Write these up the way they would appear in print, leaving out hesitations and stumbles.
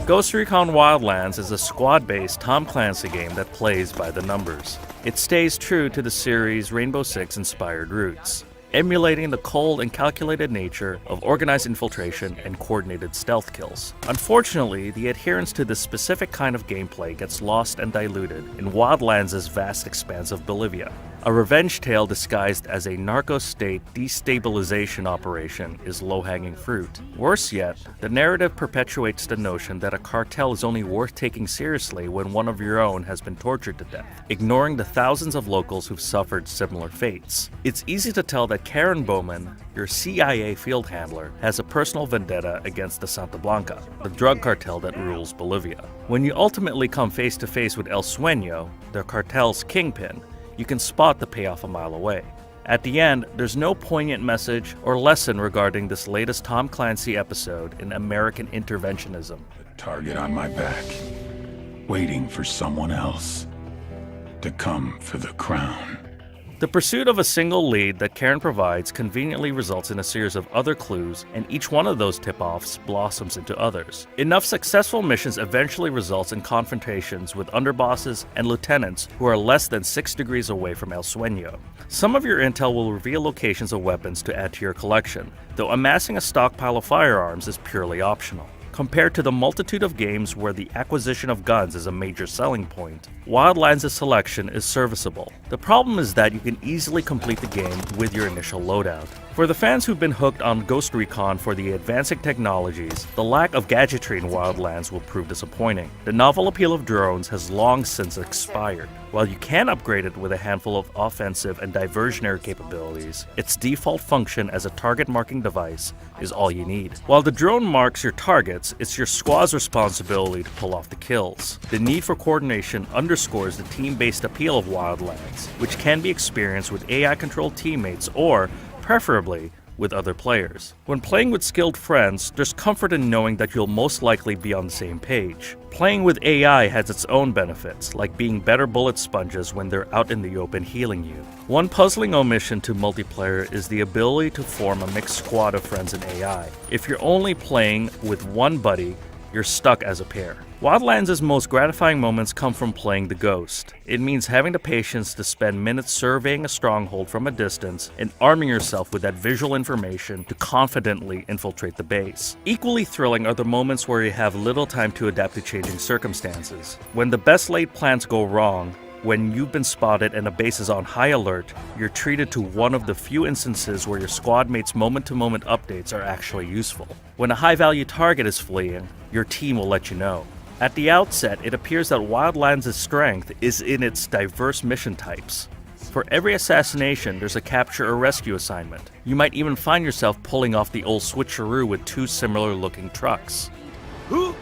Ghost Recon Wildlands is a squad-based Tom Clancy game that plays by the numbers. It stays true to the series' Rainbow Six-inspired roots, emulating the cold and calculated nature of organized infiltration and coordinated stealth kills. Unfortunately, the adherence to this specific kind of gameplay gets lost and diluted in Wildlands' vast expanse of Bolivia. A revenge tale disguised as a narco-state destabilization operation is low-hanging fruit. Worse yet, the narrative perpetuates the notion that a cartel is only worth taking seriously when one of your own has been tortured to death, ignoring the thousands of locals who've suffered similar fates. It's easy to tell that Karen Bowman, your CIA field handler, has a personal vendetta against the Santa Blanca, the drug cartel that rules Bolivia. When you ultimately come face to face with El Sueño, the cartel's kingpin, you can spot the payoff a mile away. At the end, there's no poignant message or lesson regarding this latest Tom Clancy episode in American interventionism. A target on my back, waiting for someone else to come for the crown. The pursuit of a single lead that Karen provides conveniently results in a series of other clues, and each one of those tip-offs blossoms into others. Enough successful missions eventually results in confrontations with underbosses and lieutenants who are less than 6 degrees away from El Sueño. Some of your intel will reveal locations of weapons to add to your collection, though amassing a stockpile of firearms is purely optional. Compared to the multitude of games where the acquisition of guns is a major selling point, Wildlands' selection is serviceable. The problem is that you can easily complete the game with your initial loadout. For the fans who've been hooked on Ghost Recon for the advancing technologies, the lack of gadgetry in Wildlands will prove disappointing. The novel appeal of drones has long since expired. While you can upgrade it with a handful of offensive and diversionary capabilities, its default function as a target marking device is all you need. While the drone marks your targets, it's your squad's responsibility to pull off the kills. The need for coordination underscores the team-based appeal of Wildlands, which can be experienced with AI-controlled teammates or, preferably, with other players. When playing with skilled friends, there's comfort in knowing that you'll most likely be on the same page. Playing with AI has its own benefits, like being better bullet sponges when they're out in the open healing you. One puzzling omission to multiplayer is the ability to form a mixed squad of friends in AI. If you're only playing with one buddy, you're stuck as a pair. Wildlands' most gratifying moments come from playing the Ghost. It means having the patience to spend minutes surveying a stronghold from a distance and arming yourself with that visual information to confidently infiltrate the base. Equally thrilling are the moments where you have little time to adapt to changing circumstances. When the best laid plans go wrong, when you've been spotted and a base is on high alert, you're treated to one of the few instances where your squad mates' moment-to-moment updates are actually useful. When a high-value target is fleeing, your team will let you know. At the outset, it appears that Wildlands' strength is in its diverse mission types. For every assassination, there's a capture or rescue assignment. You might even find yourself pulling off the old switcheroo with 2 similar-looking trucks. Who?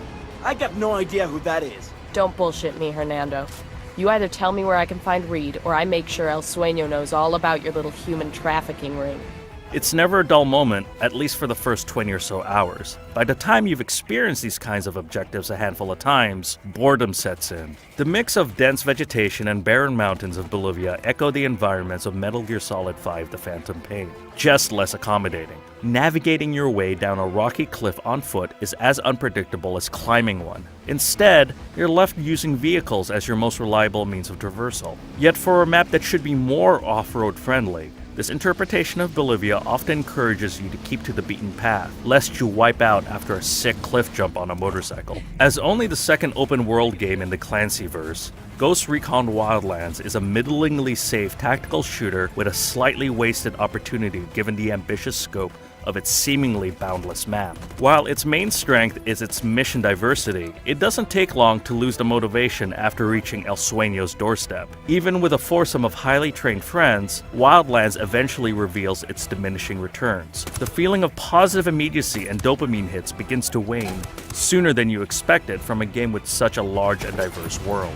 I got no idea who that is. Don't bullshit me, Hernando. You either tell me where I can find Reed, or I make sure El Sueño knows all about your little human trafficking ring. It's never a dull moment, at least for the first 20 or so hours. By the time you've experienced these kinds of objectives a handful of times, boredom sets in. The mix of dense vegetation and barren mountains of Bolivia echo the environments of Metal Gear Solid 5: The Phantom Pain, just less accommodating. Navigating your way down a rocky cliff on foot is as unpredictable as climbing one. Instead, you're left using vehicles as your most reliable means of traversal. Yet for a map that should be more off-road friendly, this interpretation of Bolivia often encourages you to keep to the beaten path, lest you wipe out after a sick cliff jump on a motorcycle. As only the second open-world game in the Clancyverse, Ghost Recon Wildlands is a middlingly safe tactical shooter with a slightly wasted opportunity given the ambitious scope of its seemingly boundless map. While its main strength is its mission diversity, it doesn't take long to lose the motivation after reaching El Sueño's doorstep. Even with a foursome of highly trained friends, Wildlands eventually reveals its diminishing returns. The feeling of positive immediacy and dopamine hits begins to wane sooner than you expected from a game with such a large and diverse world.